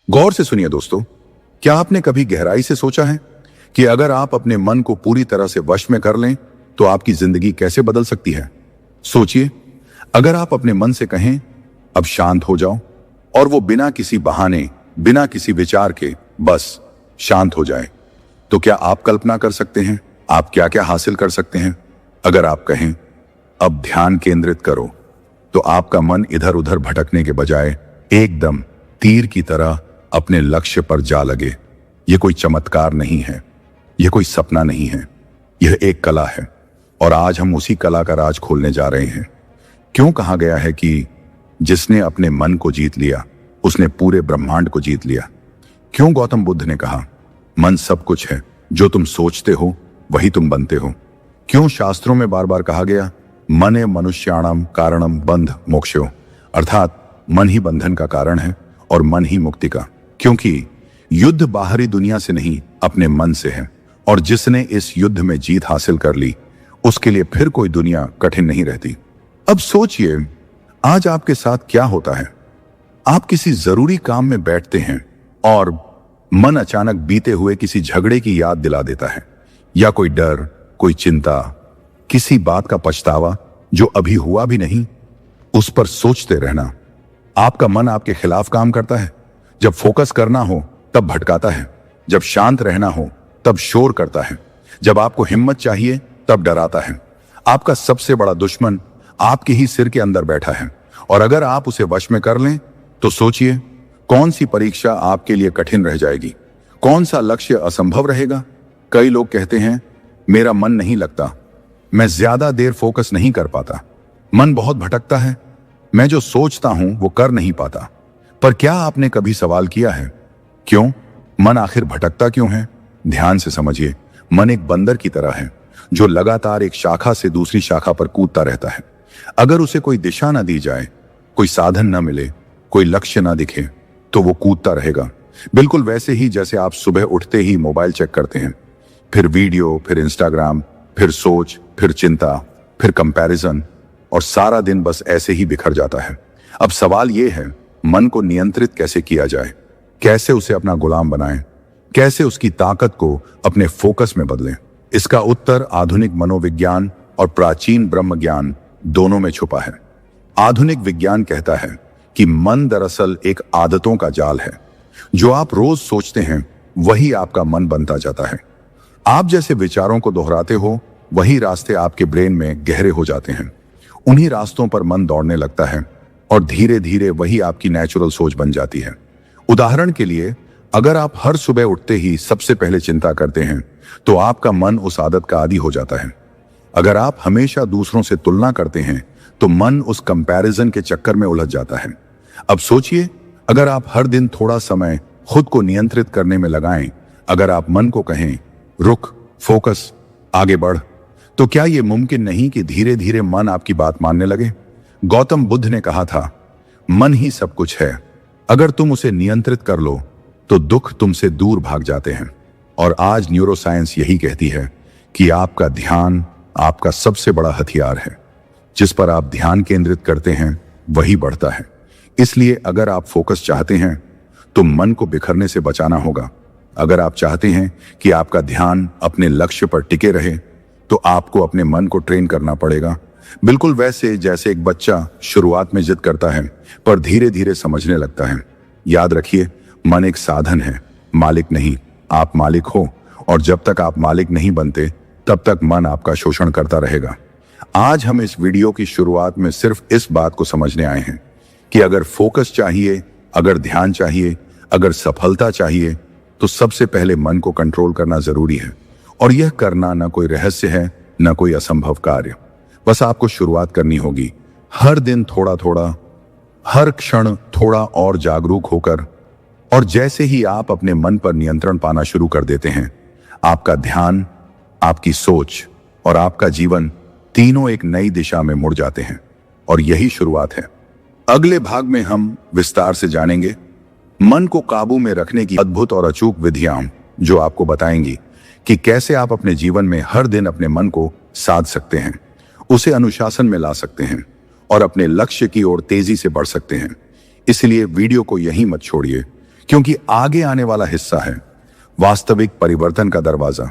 गौर से सुनिए दोस्तों, क्या आपने कभी गहराई से सोचा है कि अगर आप अपने मन को पूरी तरह से वश में कर लें तो आपकी जिंदगी कैसे बदल सकती है। सोचिए, अगर आप अपने मन से कहें अब शांत हो जाओ, और वो बिना किसी बहाने, बिना किसी विचार के बस शांत हो जाए, तो क्या आप कल्पना कर सकते हैं आप क्या क्या हासिल कर सकते हैं। अगर आप कहें अब ध्यान केंद्रित करो, तो आपका मन इधर उधर भटकने के बजाय एकदम तीर की तरह अपने लक्ष्य पर जा लगे। यह कोई चमत्कार नहीं है, यह कोई सपना नहीं है, यह एक कला है, और आज हम उसी कला का राज खोलने जा रहे हैं। क्यों कहा गया है कि जिसने अपने मन को जीत लिया उसने पूरे ब्रह्मांड को जीत लिया। क्यों गौतम बुद्ध ने कहा मन सब कुछ है, जो तुम सोचते हो वही तुम बनते हो। क्यों शास्त्रों में बार बार कहा गया मने मनुष्याणाम कारणम बंध मोक्षो, अर्थात मन ही बंधन का कारण है और मन ही मुक्ति का। क्योंकि युद्ध बाहरी दुनिया से नहीं, अपने मन से है, और जिसने इस युद्ध में जीत हासिल कर ली उसके लिए फिर कोई दुनिया कठिन नहीं रहती। अब सोचिए, आज आपके साथ क्या होता है। आप किसी जरूरी काम में बैठते हैं और मन अचानक बीते हुए किसी झगड़े की याद दिला देता है, या कोई डर, कोई चिंता, किसी बात का पछतावा जो अभी हुआ भी नहीं, उस पर सोचते रहना। आपका मन आपके खिलाफ काम करता है। जब फोकस करना हो तब भटकाता है, जब शांत रहना हो तब शोर करता है, जब आपको हिम्मत चाहिए तब डराता है। आपका सबसे बड़ा दुश्मन आपके ही सिर के अंदर बैठा है, और अगर आप उसे वश में कर लें तो सोचिए कौन सी परीक्षा आपके लिए कठिन रह जाएगी, कौन सा लक्ष्य असंभव रहेगा। कई लोग कहते हैं मेरा मन नहीं लगता, मैं ज्यादा देर फोकस नहीं कर पाता, मन बहुत भटकता है, मैं जो सोचता हूं वो कर नहीं पाता। पर क्या आपने कभी सवाल किया है क्यों मन आखिर भटकता क्यों है? ध्यान से समझिए, मन एक बंदर की तरह है जो लगातार एक शाखा से दूसरी शाखा पर कूदता रहता है। अगर उसे कोई दिशा न दी जाए, कोई साधन न मिले, कोई लक्ष्य न दिखे, तो वो कूदता रहेगा। बिल्कुल वैसे ही जैसे आप सुबह उठते ही मोबाइल चेक करते हैं, फिर वीडियो, फिर इंस्टाग्राम, फिर सोच, फिर चिंता, फिर कंपैरिजन, और सारा दिन बस ऐसे ही बिखर जाता है। अब सवाल यह है मन को नियंत्रित कैसे किया जाए, कैसे उसे अपना गुलाम बनाएं, कैसे उसकी ताकत को अपने फोकस में बदलें। इसका उत्तर आधुनिक मनोविज्ञान और प्राचीन ब्रह्म ज्ञान दोनों में छुपा है। आधुनिक विज्ञान कहता है कि मन दरअसल एक आदतों का जाल है। जो आप रोज सोचते हैं वही आपका मन बनता जाता है। आप जैसे विचारों को दोहराते हो वही रास्ते आपके ब्रेन में गहरे हो जाते हैं। उन्हीं रास्तों पर मन दौड़ने लगता है और धीरे धीरे वही आपकी नेचुरल सोच बन जाती है। उदाहरण के लिए, अगर आप हर सुबह उठते ही सबसे पहले चिंता करते हैं तो आपका मन उस आदत का आदी हो जाता है। अगर आप हमेशा दूसरों से तुलना करते हैं तो मन उस कंपैरिजन के चक्कर में उलझ जाता है। अब सोचिए, अगर आप हर दिन थोड़ा समय खुद को नियंत्रित करने में लगाएं, अगर आप मन को कहें रुक, फोकस, आगे बढ़, तो क्या यह मुमकिन नहीं कि धीरे धीरे मन आपकी बात मानने लगे। गौतम बुद्ध ने कहा था मन ही सब कुछ है, अगर तुम उसे नियंत्रित कर लो तो दुख तुमसे दूर भाग जाते हैं। और आज न्यूरोसाइंस यही कहती है कि आपका ध्यान आपका सबसे बड़ा हथियार है। जिस पर आप ध्यान केंद्रित करते हैं वही बढ़ता है। इसलिए अगर आप फोकस चाहते हैं तो मन को बिखरने से बचाना होगा। अगर आप चाहते हैं कि आपका ध्यान अपने लक्ष्य पर टिके रहे तो आपको अपने मन को ट्रेन करना पड़ेगा। बिल्कुल वैसे जैसे एक बच्चा शुरुआत में जिद करता है पर धीरे धीरे समझने लगता है। याद रखिए, मन एक साधन है, मालिक नहीं। आप मालिक हो, और जब तक आप मालिक नहीं बनते तब तक मन आपका शोषण करता रहेगा। आज हम इस वीडियो की शुरुआत में सिर्फ इस बात को समझने आए हैं कि अगर फोकस चाहिए, अगर ध्यान चाहिए, अगर सफलता चाहिए, तो सबसे पहले मन को कंट्रोल करना जरूरी है। और यह करना न कोई रहस्य है, न कोई असंभव कार्य। बस आपको शुरुआत करनी होगी, हर दिन थोड़ा थोड़ा, हर क्षण थोड़ा और जागरूक होकर। और जैसे ही आप अपने मन पर नियंत्रण पाना शुरू कर देते हैं, आपका ध्यान, आपकी सोच और आपका जीवन तीनों एक नई दिशा में मुड़ जाते हैं। और यही शुरुआत है। अगले भाग में हम विस्तार से जानेंगे मन को काबू में रखने की अद्भुत और अचूक विधियां, जो आपको बताएंगी कि कैसे आप अपने जीवन में हर दिन अपने मन को साध सकते हैं, उसे अनुशासन में ला सकते हैं और अपने लक्ष्य की ओर तेजी से बढ़ सकते हैं। इसलिए वीडियो को यहीं मत छोड़िए, क्योंकि आगे आने वाला हिस्सा है वास्तविक परिवर्तन का दरवाजा।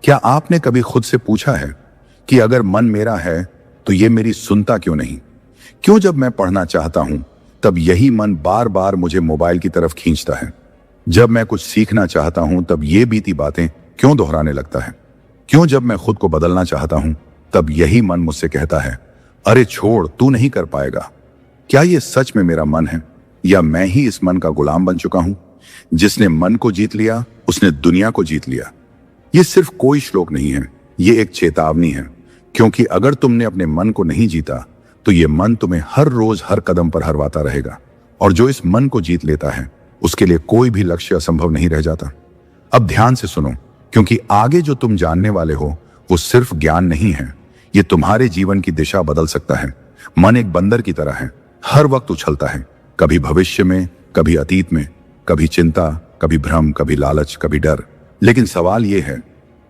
क्या आपने कभी खुद से पूछा है कि अगर मन मेरा है तो ये मेरी सुनता क्यों नहीं? क्यों जब मैं पढ़ना चाहता हूं तब यही मन बार बार मुझे मोबाइल की तरफ खींचता है? जब मैं कुछ सीखना चाहता हूं तब ये बीती बातें क्यों दोहराने लगता है? क्यों जब मैं खुद को बदलना चाहता हूं तब यही मन मुझसे कहता है, अरे छोड़, तू नहीं कर पाएगा? क्या ये सच में मेरा मन है या मैं ही इस मन का गुलाम बन चुका हूं? जिसने मन को जीत लिया उसने दुनिया को जीत लिया। ये सिर्फ कोई श्लोक नहीं है, ये एक चेतावनी है। क्योंकि अगर तुमने अपने मन को नहीं जीता तो ये मन तुम्हें हर रोज हर कदम पर हरवाता रहेगा। और जो इस मन को जीत लेता है उसके लिए कोई भी लक्ष्य असंभव नहीं रह जाता। अब ध्यान से सुनो, क्योंकि आगे जो तुम जानने वाले हो वो सिर्फ ज्ञान नहीं है, ये तुम्हारे जीवन की दिशा बदल सकता है। मन एक बंदर की तरह है, हर वक्त उछलता है, कभी भविष्य में, कभी अतीत में, कभी चिंता, कभी भ्रम, कभी लालच, कभी डर। लेकिन सवाल यह है,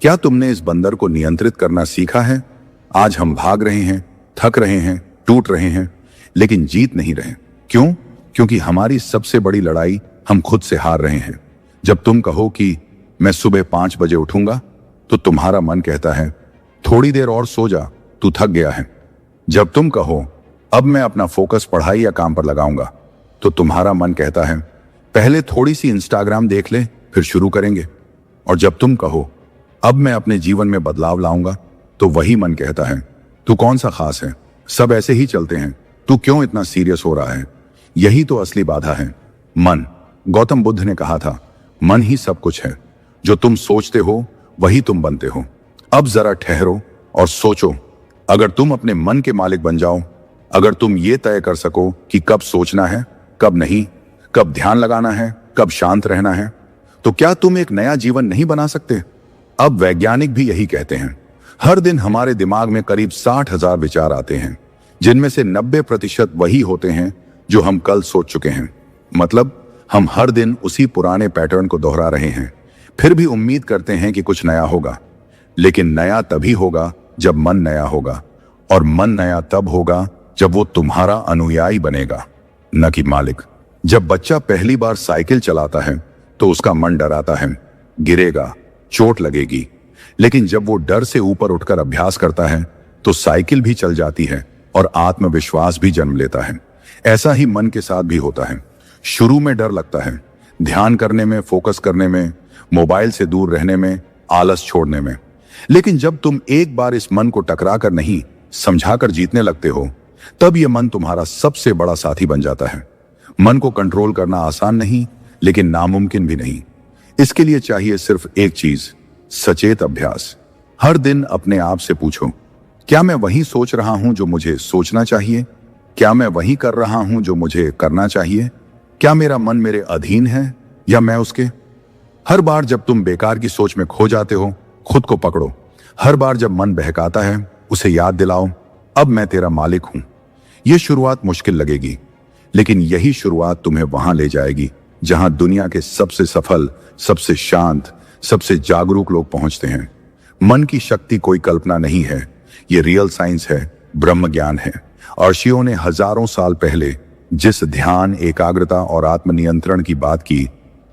क्या तुमने इस बंदर को नियंत्रित करना सीखा है? आज हम भाग रहे हैं, थक रहे हैं, टूट रहे हैं, लेकिन जीत नहीं रहे। क्यों? क्योंकि हमारी सबसे बड़ी लड़ाई हम खुद से हार रहे हैं। जब तुम कहो कि मैं सुबह 5 बजे उठूंगा तो तुम्हारा मन कहता है, थोड़ी देर और सो जा, तू थक गया है। जब तुम कहो अब मैं अपना फोकस पढ़ाई या काम पर लगाऊंगा तो तुम्हारा मन कहता है, पहले थोड़ी सी इंस्टाग्राम देख ले, फिर शुरू करेंगे। और जब तुम कहो अब मैं अपने जीवन में बदलाव लाऊंगा तो वही मन कहता है, तू कौन सा खास है, सब ऐसे ही चलते हैं, तू क्यों इतना सीरियस हो रहा है? यही तो असली बाधा है, मन। गौतम बुद्ध ने कहा था, मन ही सब कुछ है, जो तुम सोचते हो वही तुम बनते हो। अब जरा ठहरो और सोचो, अगर तुम अपने मन के मालिक बन जाओ, अगर तुम ये तय कर सको कि कब सोचना है, कब नहीं, कब ध्यान लगाना है, कब शांत रहना है, तो क्या तुम एक नया जीवन नहीं बना सकते? अब वैज्ञानिक भी यही कहते हैं। हर दिन हमारे दिमाग में करीब 60,000 विचार आते हैं, जिनमें से 90% वही होते हैं जो हम कल सोच चुके हैं। मतलब हम हर दिन उसी पुराने पैटर्न को दोहरा रहे हैं, फिर भी उम्मीद करते हैं कि कुछ नया होगा। लेकिन नया तभी होगा जब मन नया होगा, और मन नया तब होगा जब वो तुम्हारा अनुयायी बनेगा, न कि मालिक। जब बच्चा पहली बार साइकिल चलाता है तो उसका मन डराता है, गिरेगा, चोट लगेगी। लेकिन जब वो डर से ऊपर उठकर अभ्यास करता है तो साइकिल भी चल जाती है और आत्मविश्वास भी जन्म लेता है। ऐसा ही मन के साथ भी होता है। शुरू में डर लगता है, ध्यान करने में, फोकस करने में, मोबाइल से दूर रहने में, आलस छोड़ने में। लेकिन जब तुम एक बार इस मन को टकरा कर नहीं, समझा कर जीतने लगते हो, तब यह मन तुम्हारा सबसे बड़ा साथी बन जाता है। मन को कंट्रोल करना आसान नहीं, लेकिन नामुमकिन भी नहीं। इसके लिए चाहिए सिर्फ एक चीज, सचेत अभ्यास। हर दिन अपने आप से पूछो, क्या मैं वही सोच रहा हूं जो मुझे सोचना चाहिए? क्या मैं वही कर रहा हूं जो मुझे करना चाहिए? क्या मेरा मन मेरे अधीन है या मैं उसके? हर बार जब तुम बेकार की सोच में खो जाते हो, खुद को पकड़ो। हर बार जब मन बहकाता है, उसे याद दिलाओ, अब मैं तेरा मालिक हूं। यह शुरुआत मुश्किल लगेगी, लेकिन यही शुरुआत तुम्हें वहां ले जाएगी जहां दुनिया के सबसे सफल, सबसे शांत, सबसे जागरूक लोग पहुंचते हैं। मन की शक्ति कोई कल्पना नहीं है, ये रियल साइंस है, ब्रह्म ज्ञान है। ऋषियों ने हजारों साल पहले जिस ध्यान, एकाग्रता और आत्मनियंत्रण की बात की,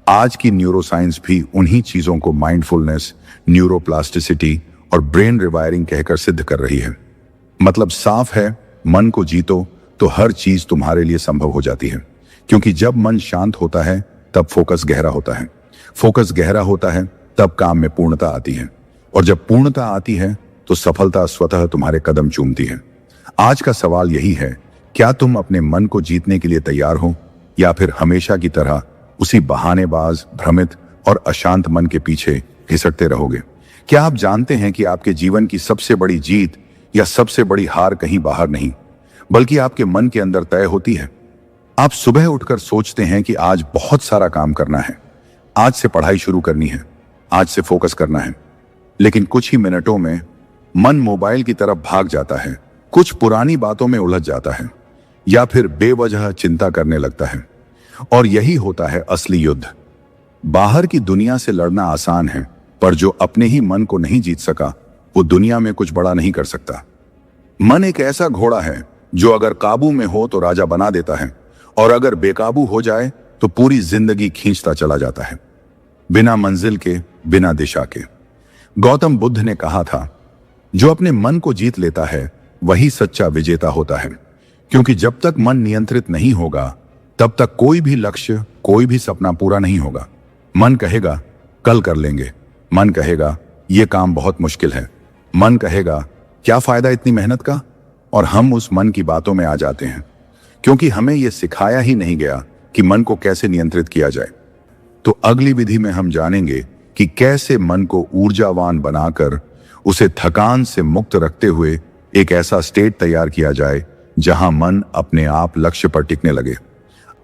आज की न्यूरोसाइंस भी उन्हीं चीजों को माइंडफुलनेस, न्यूरोप्लास्टिसिटी और ब्रेन रिवायरिंग कहकर सिद्ध कर रही है। मतलब साफ है, मन को जीतो तो हर चीज तुम्हारे लिए संभव हो जाती है। क्योंकि जब मन शांत होता है तब फोकस गहरा होता है, फोकस गहरा होता है तब काम में पूर्णता आती है, और जब पूर्णता आती है तो सफलता स्वतः तुम्हारे कदम चूमती है। आज का सवाल यही है, क्या तुम अपने मन को जीतने के लिए तैयार हो, या फिर हमेशा की तरह उसी बहानेबाज, भ्रमित और अशांत मन के पीछे घिसटते रहोगे? क्या आप जानते हैं कि आपके जीवन की सबसे बड़ी जीत या सबसे बड़ी हार कहीं बाहर नहीं, बल्कि आपके मन के अंदर तय होती है? आप सुबह उठकर सोचते हैं कि आज बहुत सारा काम करना है, आज से पढ़ाई शुरू करनी है, आज से फोकस करना है। लेकिन कुछ ही मिनटों में मन मोबाइल की तरफ भाग जाता है, कुछ पुरानी बातों में उलझ जाता है, या फिर बेवजह चिंता करने लगता है। और यही होता है असली युद्ध। बाहर की दुनिया से लड़ना आसान है, पर जो अपने ही मन को नहीं जीत सका वो दुनिया में कुछ बड़ा नहीं कर सकता। मन एक ऐसा घोड़ा है जो अगर काबू में हो तो राजा बना देता है, और अगर बेकाबू हो जाए तो पूरी जिंदगी खींचता चला जाता है, बिना मंजिल के, बिना दिशा के। गौतम बुद्ध ने कहा था, जो अपने मन को जीत लेता है वही सच्चा विजेता होता है, क्योंकि जब तक मन नियंत्रित नहीं होगा तब तक कोई भी लक्ष्य, कोई भी सपना पूरा नहीं होगा। मन कहेगा कल कर लेंगे, मन कहेगा यह काम बहुत मुश्किल है, मन कहेगा क्या फायदा इतनी मेहनत का, और हम उस मन की बातों में आ जाते हैं, क्योंकि हमें यह सिखाया ही नहीं गया कि मन को कैसे नियंत्रित किया जाए। तो अगली विधि में हम जानेंगे कि कैसे मन को ऊर्जावान बनाकर उसे थकान से मुक्त रखते हुए एक ऐसा स्टेट तैयार किया जाए जहां मन अपने आप लक्ष्य पर टिकने लगे।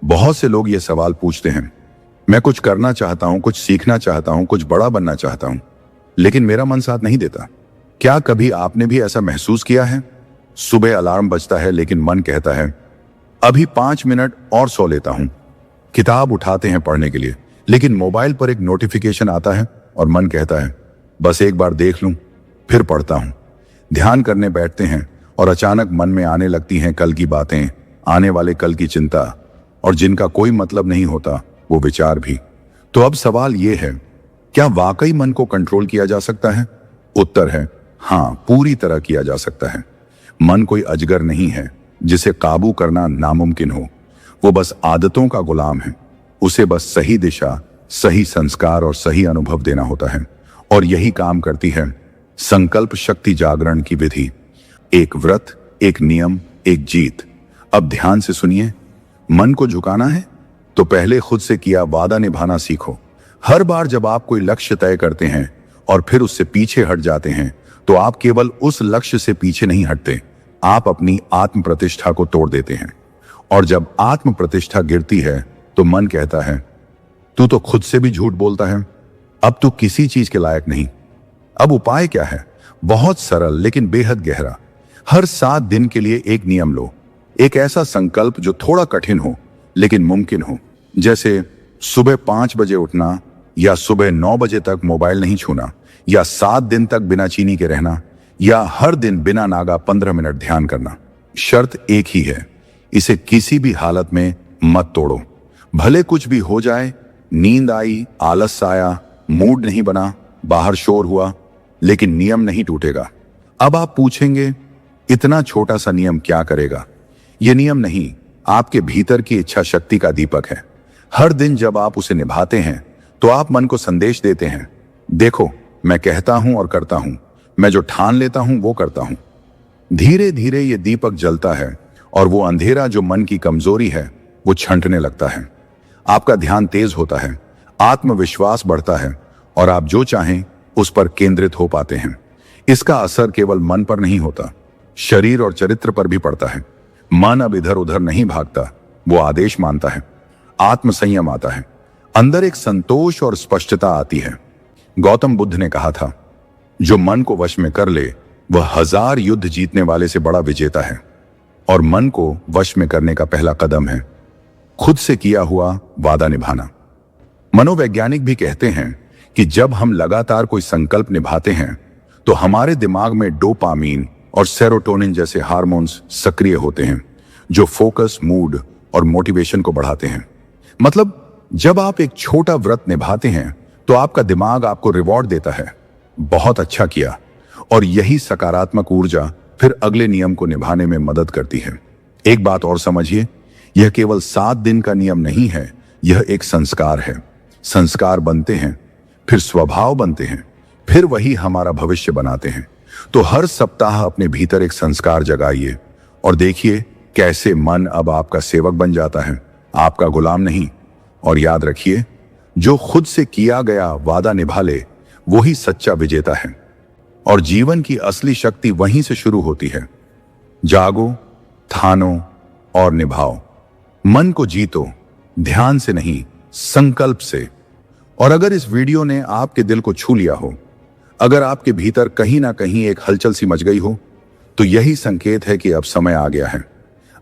बहुत से लोग ये सवाल पूछते हैं, मैं कुछ करना चाहता हूं, कुछ सीखना चाहता हूं, कुछ बड़ा बनना चाहता हूं, लेकिन मेरा मन साथ नहीं देता। क्या कभी आपने भी ऐसा महसूस किया है? सुबह अलार्म बजता है लेकिन मन कहता है अभी 5 मिनट और सो लेता हूं। किताब उठाते हैं पढ़ने के लिए, लेकिन मोबाइल पर एक नोटिफिकेशन आता है और मन कहता है बस एक बार देख लूं फिर पढ़ता हूं। ध्यान करने बैठते हैं और अचानक मन में आने लगती हैं कल की बातें, आने वाले कल की चिंता, और जिनका कोई मतलब नहीं होता वो विचार भी। तो अब सवाल ये है, क्या वाकई मन को कंट्रोल किया जा सकता है? उत्तर है हाँ, पूरी तरह किया जा सकता है। मन कोई अजगर नहीं है जिसे काबू करना नामुमकिन हो। वो बस आदतों का गुलाम है। उसे बस सही दिशा, सही संस्कार और सही अनुभव देना होता है, और यही काम करती है संकल्प शक्ति जागरण की विधि। एक व्रत, एक नियम, एक जीत। अब ध्यान से सुनिए। मन को झुकाना है तो पहले खुद से किया वादा निभाना सीखो। हर बार जब आप कोई लक्ष्य तय करते हैं और फिर उससे पीछे हट जाते हैं तो आप केवल उस लक्ष्य से पीछे नहीं हटते, आप अपनी आत्म प्रतिष्ठा को तोड़ देते हैं। और जब आत्म प्रतिष्ठा गिरती है तो मन कहता है तू तो खुद से भी झूठ बोलता है, अब तू किसी चीज के लायक नहीं। अब उपाय क्या है? बहुत सरल लेकिन बेहद गहरा। हर 7 दिन के लिए एक नियम लो, एक ऐसा संकल्प जो थोड़ा कठिन हो लेकिन मुमकिन हो, जैसे सुबह 5 बजे उठना, या सुबह 9 बजे तक मोबाइल नहीं छूना, या 7 दिन तक बिना चीनी के रहना, या हर दिन बिना नागा 15 मिनट ध्यान करना। शर्त एक ही है, इसे किसी भी हालत में मत तोड़ो। भले कुछ भी हो जाए, नींद आई, आलस आया, मूड नहीं बना, बाहर शोर हुआ, लेकिन नियम नहीं टूटेगा। अब आप पूछेंगे इतना छोटा सा नियम क्या करेगा? यह नियम नहीं, आपके भीतर की इच्छा शक्ति का दीपक है। हर दिन जब आप उसे निभाते हैं तो आप मन को संदेश देते हैं, देखो मैं कहता हूं और करता हूं, मैं जो ठान लेता हूं वो करता हूं। धीरे धीरे ये दीपक जलता है और वो अंधेरा जो मन की कमजोरी है वो छंटने लगता है। आपका ध्यान तेज होता है, आत्मविश्वास बढ़ता है और आप जो चाहें उस पर केंद्रित हो पाते हैं। इसका असर केवल मन पर नहीं होता, शरीर और चरित्र पर भी पड़ता है। मन अब इधर उधर नहीं भागता, वो आदेश मानता है। आत्मसंयम आता है, अंदर एक संतोष और स्पष्टता आती है। गौतम बुद्ध ने कहा था, जो मन को वश में कर ले वह 1000 युद्ध जीतने वाले से बड़ा विजेता है। और मन को वश में करने का पहला कदम है खुद से किया हुआ वादा निभाना। मनोवैज्ञानिक भी कहते हैं कि जब हम लगातार कोई संकल्प निभाते हैं तो हमारे दिमाग में डोपामीन और सेरोटोनिन जैसे हार्मोन्स सक्रिय होते हैं, जो फोकस, मूड और मोटिवेशन को बढ़ाते हैं। मतलब जब आप एक छोटा व्रत निभाते हैं तो आपका दिमाग आपको रिवॉर्ड देता है, बहुत अच्छा किया, और यही सकारात्मक ऊर्जा फिर अगले नियम को निभाने में मदद करती है। एक बात और समझिए, यह केवल 7 दिन का नियम नहीं है, यह एक संस्कार है। संस्कार बनते हैं, फिर स्वभाव बनते हैं, फिर वही हमारा भविष्य बनाते हैं। तो हर सप्ताह अपने भीतर एक संस्कार जगाइए और देखिए कैसे मन अब आपका सेवक बन जाता है, आपका गुलाम नहीं। और याद रखिए, जो खुद से किया गया वादा निभा ले वही सच्चा विजेता है। और जीवन की असली शक्ति वहीं से शुरू होती है। जागो, ठानो और निभाओ। मन को जीतो, ध्यान से नहीं, संकल्प से। और अगर इस वीडियो ने आपके दिल को छू लिया हो, अगर आपके भीतर कहीं ना कहीं एक हलचल सी मच गई हो, तो यही संकेत है कि अब समय आ गया है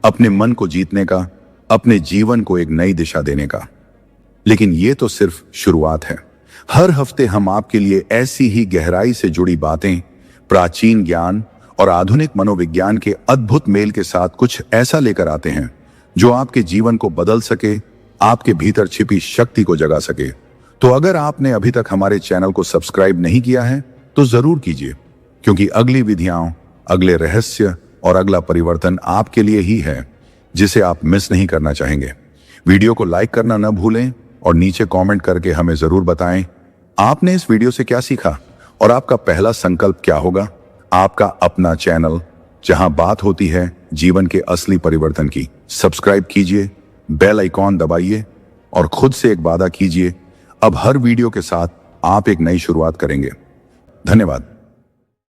अपने मन को जीतने का, अपने जीवन को एक नई दिशा देने का। लेकिन ये तो सिर्फ शुरुआत है। हर हफ्ते हम आपके लिए ऐसी ही गहराई से जुड़ी बातें, प्राचीन ज्ञान और आधुनिक मनोविज्ञान के अद्भुत मेल के साथ कुछ ऐसा लेकर आते हैं जो आपके जीवन को बदल सके, आपके भीतर छिपी शक्ति को जगा सके। तो अगर आपने अभी तक हमारे चैनल को सब्सक्राइब नहीं किया है तो जरूर कीजिए, क्योंकि अगली विधियां, अगले रहस्य और अगला परिवर्तन आपके लिए ही है, जिसे आप मिस नहीं करना चाहेंगे। वीडियो को लाइक करना न भूलें और नीचे कमेंट करके हमें जरूर बताएं आपने इस वीडियो से क्या सीखा और आपका पहला संकल्प क्या होगा। आपका अपना चैनल, जहां बात होती है जीवन के असली परिवर्तन की। सब्सक्राइब कीजिए, बेल आइकॉन दबाइए और खुद से एक वादा कीजिए, अब हर वीडियो के साथ आप एक नई शुरुआत करेंगे। धन्यवाद।